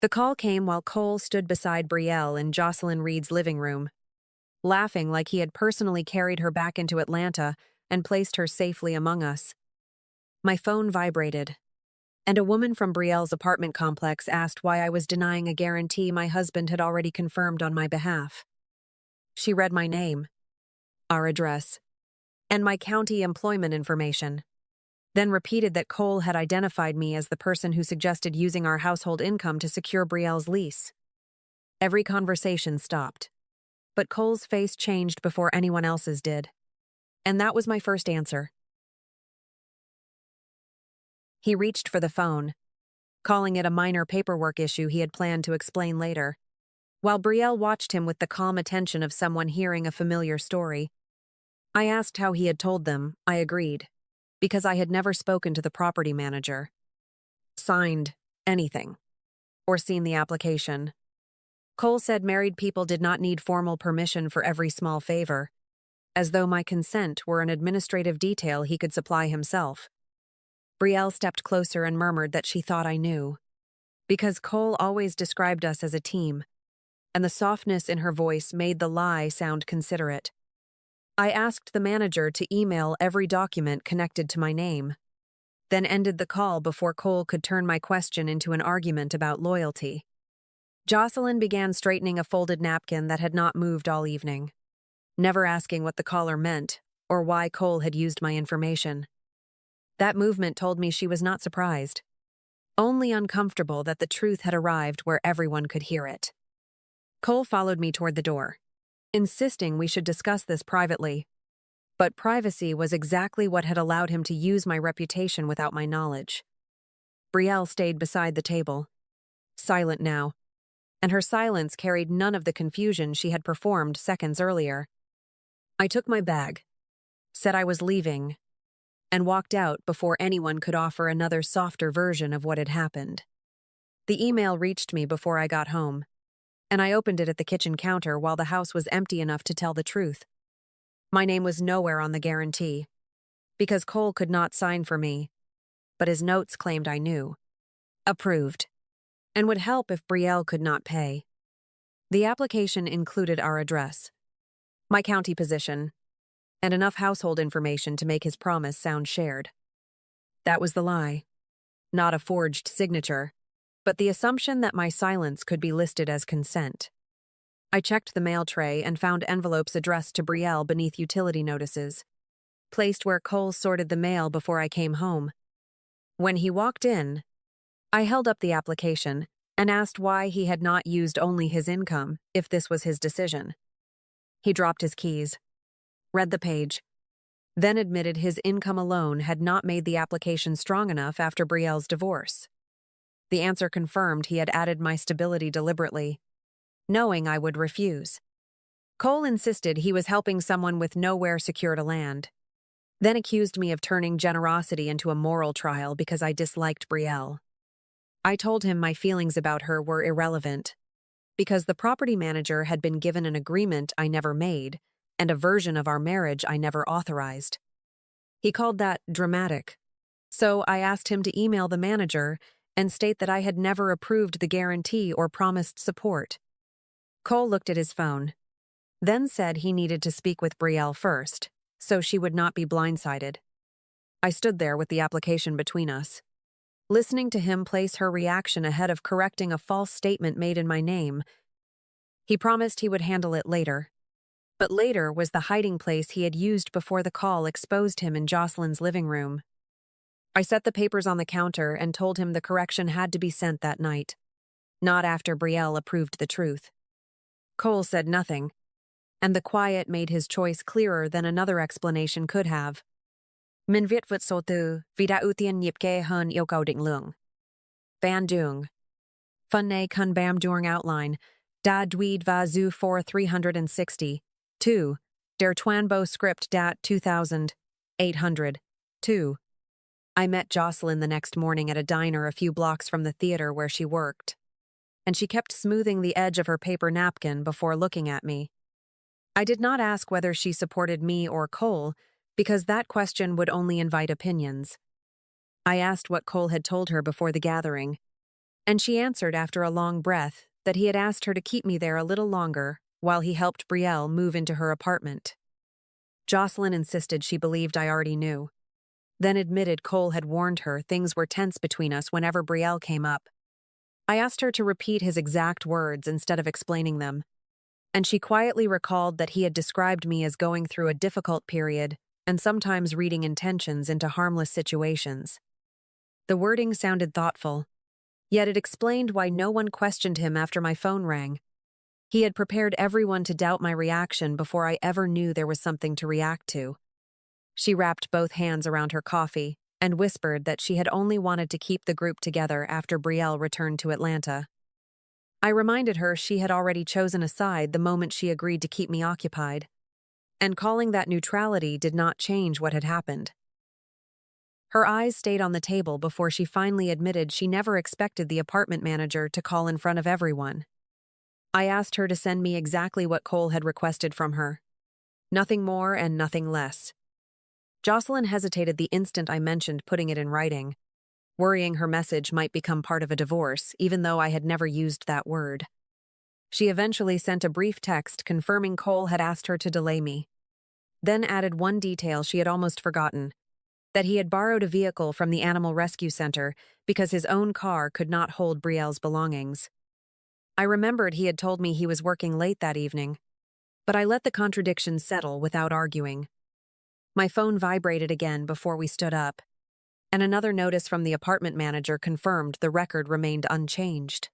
The call came while Cole stood beside Brielle in Jocelyn Reed's living room, laughing like he had personally carried her back into Atlanta and placed her safely among us. My phone vibrated, and a woman from Brielle's apartment complex asked why I was denying a guarantee my husband had already confirmed on my behalf. She read my name, our address, and my county employment information, then repeated that Cole had identified me as the person who suggested using our household income to secure Brielle's lease. Every conversation stopped, but Cole's face changed before anyone else's did. And that was my first answer. He reached for the phone, calling it a minor paperwork issue he had planned to explain later, while Brielle watched him with the calm attention of someone hearing a familiar story. I asked how he had told them. I agreed, because I had never spoken to the property manager, signed anything, or seen the application. Cole said married people did not need formal permission for every small favor, as though my consent were an administrative detail he could supply himself. Brielle stepped closer and murmured that she thought I knew, because Cole always described us as a team, and the softness in her voice made the lie sound considerate. I asked the manager to email every document connected to my name, then ended the call before Cole could turn my question into an argument about loyalty. Jocelyn began straightening a folded napkin that had not moved all evening, never asking what the caller meant or why Cole had used my information. That movement told me she was not surprised, only uncomfortable that the truth had arrived where everyone could hear it. Cole followed me toward the door, insisting we should discuss this privately. But privacy was exactly what had allowed him to use my reputation without my knowledge. Brielle stayed beside the table, silent now, and her silence carried none of the confusion she had performed seconds earlier. I took my bag, said I was leaving, and walked out before anyone could offer another softer version of what had happened. The email reached me before I got home, and I opened it at the kitchen counter while the house was empty enough to tell the truth. My name was nowhere on the guarantee, because Cole could not sign for me, but his notes claimed I knew. Approved, and would help if Brielle could not pay. The application included our address, my county position, and enough household information to make his promise sound shared. That was the lie. Not a forged signature, but the assumption that my silence could be listed as consent. I checked the mail tray and found envelopes addressed to Brielle beneath utility notices, placed where Cole sorted the mail before I came home. When he walked in, I held up the application and asked why he had not used only his income if this was his decision. He dropped his keys, read the page, then admitted his income alone had not made the application strong enough after Brielle's divorce. The answer confirmed he had added my stability deliberately, knowing I would refuse. Cole insisted he was helping someone with nowhere secure to land, then accused me of turning generosity into a moral trial because I disliked Brielle. I told him my feelings about her were irrelevant, because the property manager had been given an agreement I never made and a version of our marriage I never authorized. He called that dramatic, so I asked him to email the manager and state that I had never approved the guarantee or promised support. Cole looked at his phone, then said he needed to speak with Brielle first, so she would not be blindsided. I stood there with the application between us, listening to him place her reaction ahead of correcting a false statement made in my name. He promised he would handle it later, but later was the hiding place he had used before the call exposed him in Jocelyn's living room. I set the papers on the counter and told him the correction had to be sent that night, not after Brielle approved the truth. Cole said nothing, and the quiet made his choice clearer than another explanation could have. Min viết vượt số từ, vì đã ưu tiên nhịp kê hơn yêu cầu định lượng. Van Dung. Funne kun bam during outline, da dweed va zu for 360. 2. Der Twanbo script dat 2800. 2. I met Jocelyn the next morning at a diner a few blocks from the theater where she worked, and she kept smoothing the edge of her paper napkin before looking at me. I did not ask whether she supported me or Cole, because that question would only invite opinions. I asked what Cole had told her before the gathering, And she answered after a long breath that he had asked her to keep me there a little longer while he helped Brielle move into her apartment. Jocelyn insisted she believed I already knew, then admitted Cole had warned her things were tense between us whenever Brielle came up. I asked her to repeat his exact words instead of explaining them, and she quietly recalled that he had described me as going through a difficult period and sometimes reading intentions into harmless situations. The wording sounded thoughtful, yet it explained why no one questioned him after my phone rang. He had prepared everyone to doubt my reaction before I ever knew there was something to react to. She wrapped both hands around her coffee and whispered that she had only wanted to keep the group together after Brielle returned to Atlanta. I reminded her she had already chosen a side the moment she agreed to keep me occupied, and calling that neutrality did not change what had happened. Her eyes stayed on the table before she finally admitted she never expected the apartment manager to call in front of everyone. I asked her to send me exactly what Cole had requested from her. Nothing more and nothing less. Jocelyn hesitated the instant I mentioned putting it in writing, worrying her message might become part of a divorce, even though I had never used that word. She eventually sent a brief text confirming Cole had asked her to delay me, then added one detail she had almost forgotten, that he had borrowed a vehicle from the Animal Rescue Center because his own car could not hold Brielle's belongings. I remembered he had told me he was working late that evening, but I let the contradiction settle without arguing. My phone vibrated again before we stood up, and another notice from the apartment manager confirmed the record remained unchanged,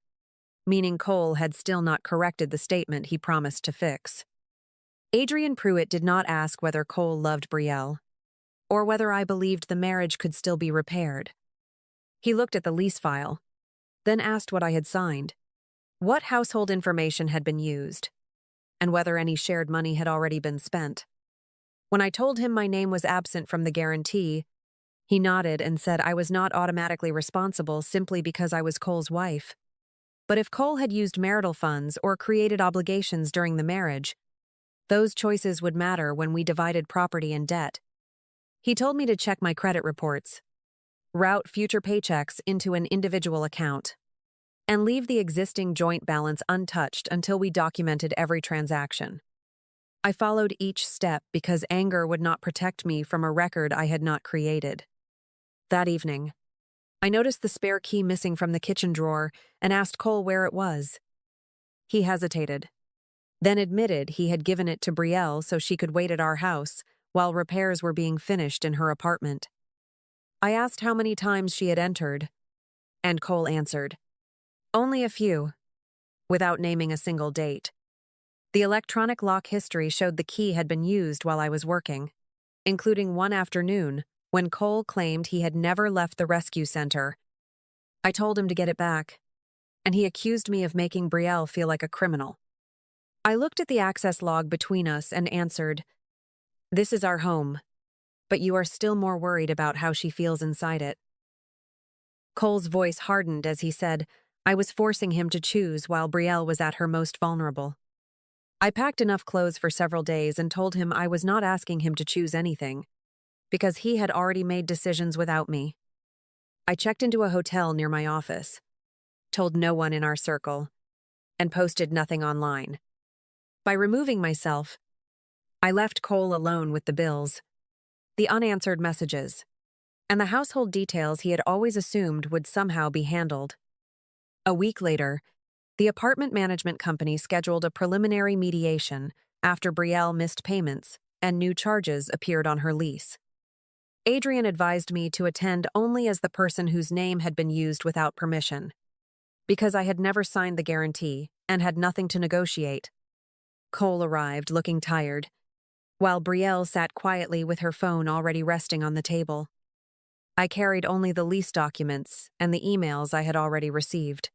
meaning Cole had still not corrected the statement he promised to fix. Adrian Pruitt did not ask whether Cole loved Brielle, or whether I believed the marriage could still be repaired. He looked at the lease file, then asked what I had signed, what household information had been used, and whether any shared money had already been spent. When I told him my name was absent from the guarantee, he nodded and said I was not automatically responsible simply because I was Cole's wife. But if Cole had used marital funds or created obligations during the marriage, those choices would matter when we divided property and debt. He told me to check my credit reports, route future paychecks into an individual account, and leave the existing joint balance untouched until we documented every transaction. I followed each step because anger would not protect me from a record I had not created. That evening, I noticed the spare key missing from the kitchen drawer and asked Cole where it was. He hesitated, then admitted he had given it to Brielle so she could wait at our house while repairs were being finished in her apartment. I asked how many times she had entered, and Cole answered, "Only a few," without naming a single date. The electronic lock history showed the key had been used while I was working, including one afternoon when Cole claimed he had never left the rescue center. I told him to get it back, and he accused me of making Brielle feel like a criminal. I looked at the access log between us and answered, "This is our home, but you are still more worried about how she feels inside it." Cole's voice hardened as he said, I was forcing him to choose while Brielle was at her most vulnerable. I packed enough clothes for several days and told him I was not asking him to choose anything, because he had already made decisions without me. I checked into a hotel near my office, told no one in our circle, and posted nothing online. By removing myself, I left Cole alone with the bills, the unanswered messages, and the household details he had always assumed would somehow be handled. A week later, the apartment management company scheduled a preliminary mediation after Brielle missed payments and new charges appeared on her lease. Adrian advised me to attend only as the person whose name had been used without permission, because I had never signed the guarantee and had nothing to negotiate. Cole arrived looking tired, while Brielle sat quietly with her phone already resting on the table. I carried only the lease documents and the emails I had already received.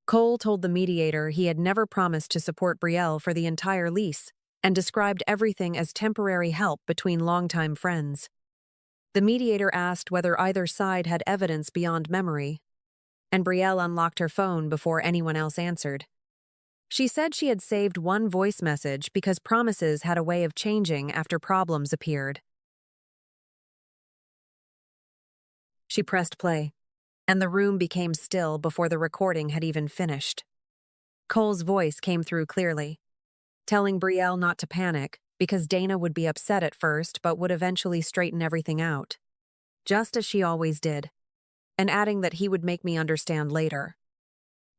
Cole told the mediator he had never promised to support Brielle for the entire lease and described everything as temporary help between longtime friends. The mediator asked whether either side had evidence beyond memory, and Brielle unlocked her phone before anyone else answered. She said she had saved one voice message because promises had a way of changing after problems appeared. She pressed play. and the room became still before the recording had even finished. Cole's voice came through clearly, telling Brielle not to panic because Dana would be upset at first but would eventually straighten everything out, just as she always did, and adding that he would make me understand later.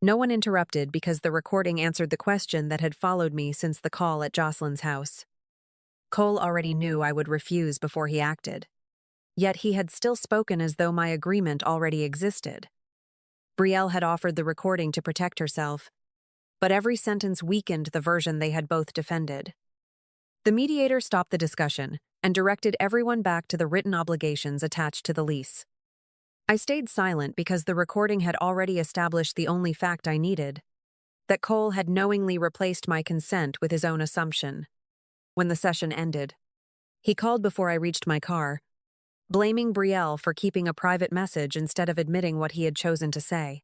No one interrupted because the recording answered the question that had followed me since the call at Jocelyn's house. Cole already knew I would refuse before he acted. Yet he had still spoken as though my agreement already existed. Brielle had offered the recording to protect herself, but every sentence weakened the version they had both defended. The mediator stopped the discussion and directed everyone back to the written obligations attached to the lease. I stayed silent because the recording had already established the only fact I needed, that Cole had knowingly replaced my consent with his own assumption. When the session ended, he called before I reached my car, blaming Brielle for keeping a private message instead of admitting what he had chosen to say.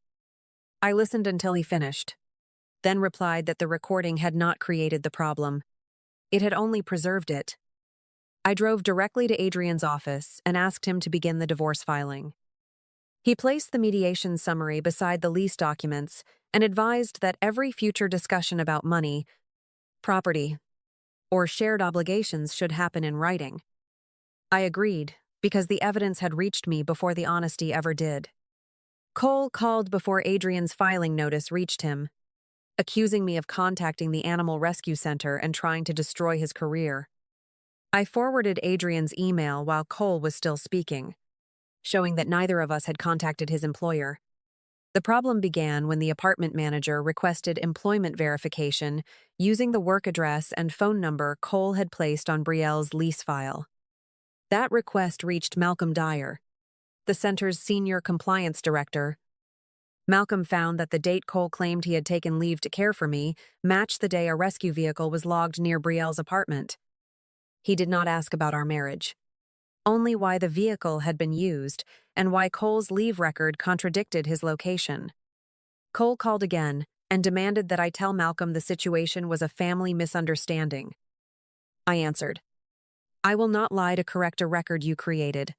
I listened until he finished, then replied that the recording had not created the problem. It had only preserved it. I drove directly to Adrian's office and asked him to begin the divorce filing. He placed the mediation summary beside the lease documents and advised that every future discussion about money, property, or shared obligations should happen in writing. I agreed, because the evidence had reached me before the honesty ever did. Cole called before Adrian's filing notice reached him, accusing me of contacting the Animal Rescue Center and trying to destroy his career. I forwarded Adrian's email while Cole was still speaking, showing that neither of us had contacted his employer. The problem began when the apartment manager requested employment verification using the work address and phone number Cole had placed on Brielle's lease file. That request reached Malcolm Dyer, the center's senior compliance director. Malcolm found that the date Cole claimed he had taken leave to care for me matched the day a rescue vehicle was logged near Brielle's apartment. He did not ask about our marriage, only why the vehicle had been used and why Cole's leave record contradicted his location. Cole called again and demanded that I tell Malcolm the situation was a family misunderstanding. I answered, "I will not lie to correct a record you created,"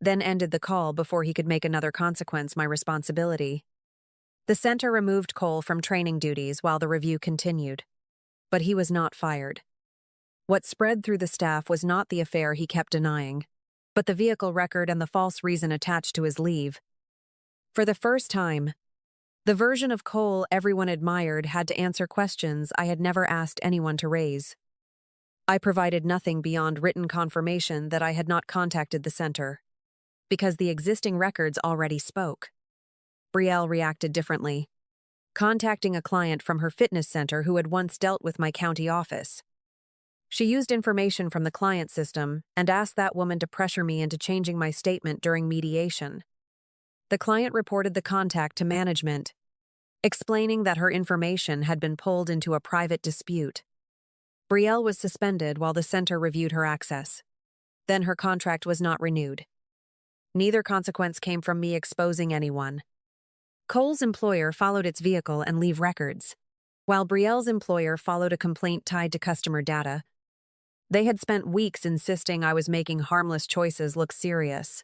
then ended the call before he could make another consequence my responsibility. The center removed Cole from training duties while the review continued, but he was not fired. What spread through the staff was not the affair he kept denying, but the vehicle record and the false reason attached to his leave. For the first time, the version of Cole everyone admired had to answer questions I had never asked anyone to raise. I provided nothing beyond written confirmation that I had not contacted the center, because the existing records already spoke. Brielle reacted differently, contacting a client from her fitness center who had once dealt with my county office. She used information from the client system and asked that woman to pressure me into changing my statement during mediation. The client reported the contact to management, explaining that her information had been pulled into a private dispute. Brielle was suspended while the center reviewed her access. Then her contract was not renewed. Neither consequence came from me exposing anyone. Cole's employer followed its vehicle and leave records, while Brielle's employer followed a complaint tied to customer data. They had spent weeks insisting I was making harmless choices look serious.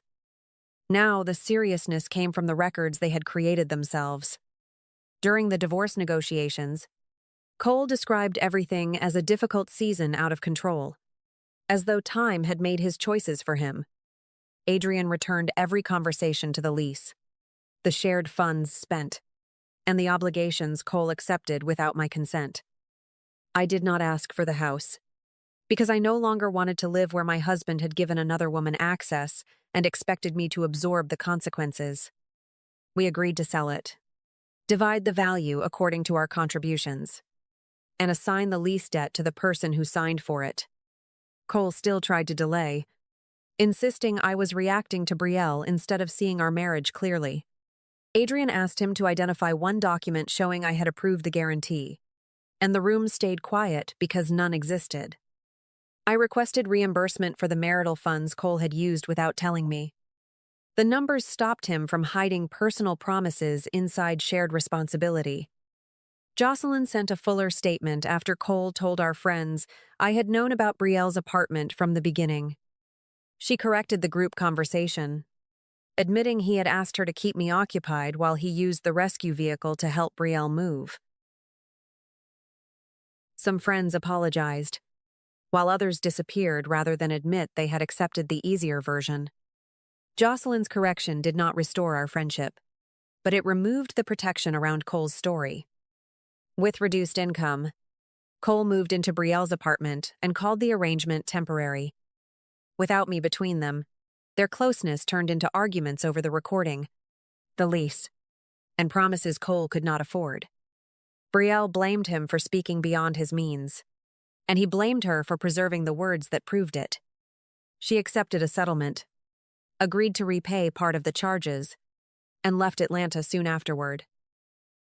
Now, the seriousness came from the records they had created themselves. During the divorce negotiations, Cole described everything as a difficult season out of control, as though time had made his choices for him. Adrian returned every conversation to the lease, the shared funds spent, and the obligations Cole accepted without my consent. I did not ask for the house, because I no longer wanted to live where my husband had given another woman access and expected me to absorb the consequences. We agreed to sell it, divide the value according to our contributions, and assign the lease debt to the person who signed for it. Cole still tried to delay, insisting I was reacting to Brielle instead of seeing our marriage clearly. Adrian asked him to identify one document showing I had approved the guarantee, and the room stayed quiet because none existed. I requested reimbursement for the marital funds Cole had used without telling me. The numbers stopped him from hiding personal promises inside shared responsibility. Jocelyn sent a fuller statement after Cole told our friends I had known about Brielle's apartment from the beginning. She corrected the group conversation, admitting he had asked her to keep me occupied while he used the rescue vehicle to help Brielle move. Some friends apologized, while others disappeared rather than admit they had accepted the easier version. Jocelyn's correction did not restore our friendship, but it removed the protection around Cole's story. With reduced income, Cole moved into Brielle's apartment and called the arrangement temporary. Without me between them, their closeness turned into arguments over the recording, the lease, and promises Cole could not afford. Brielle blamed him for speaking beyond his means, and he blamed her for preserving the words that proved it. She accepted a settlement, agreed to repay part of the charges, and left Atlanta soon afterward.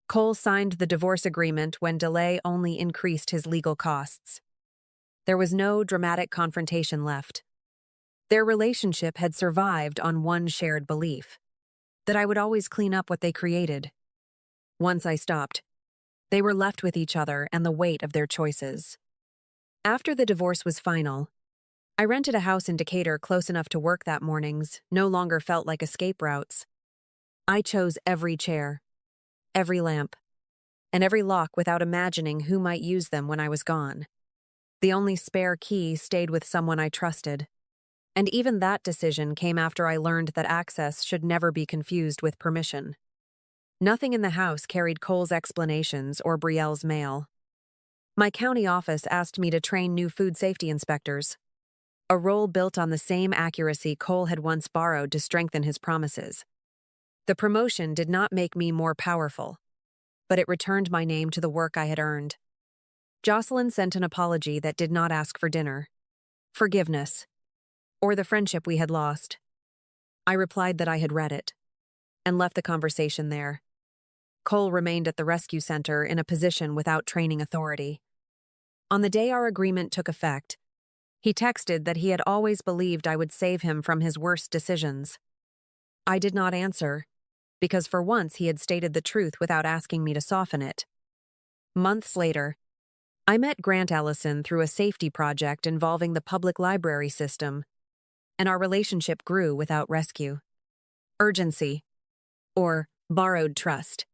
Cole signed the divorce agreement when delay only increased his legal costs. There was no dramatic confrontation left. Their relationship had survived on one shared belief, that I would always clean up what they created. Once I stopped, they were left with each other and the weight of their choices. After the divorce was final, I rented a house in Decatur close enough to work that mornings no longer felt like escape routes. I chose every chair, every lamp, and every lock without imagining who might use them when I was gone. The only spare key stayed with someone I trusted, and even that decision came after I learned that access should never be confused with permission. Nothing in the house carried Cole's explanations or Brielle's mail. My county office asked me to train new food safety inspectors, a role built on the same accuracy Cole had once borrowed to strengthen his promises. The promotion did not make me more powerful, but it returned my name to the work I had earned. Jocelyn sent an apology that did not ask for dinner, forgiveness, or the friendship we had lost. I replied that I had read it, and left the conversation there. Cole remained at the rescue center in a position without training authority. On the day our agreement took effect, he texted that he had always believed I would save him from his worst decisions. I did not answer, because for once he had stated the truth without asking me to soften it. Months later, I met Grant Ellison through a safety project involving the public library system, and our relationship grew without rescue. Urgency, or borrowed trust.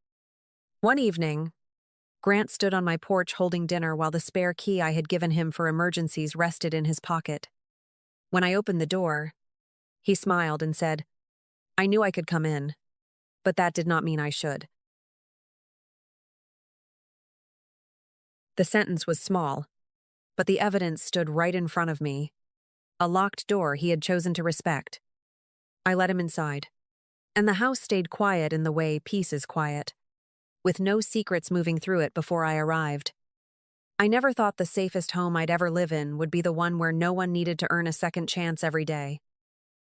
One evening, Grant stood on my porch holding dinner while the spare key I had given him for emergencies rested in his pocket. When I opened the door, he smiled and said, "I knew I could come in, but that did not mean I should." The sentence was small, but the evidence stood right in front of me, a locked door he had chosen to respect. I let him inside, and the house stayed quiet in the way peace is quiet, with no secrets moving through it before I arrived. I never thought the safest home I'd ever live in would be the one where no one needed to earn a second chance every day.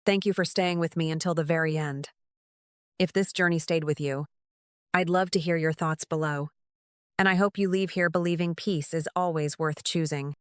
Thank you for staying with me until the very end. If this journey stayed with you, I'd love to hear your thoughts below. And I hope you leave here believing peace is always worth choosing.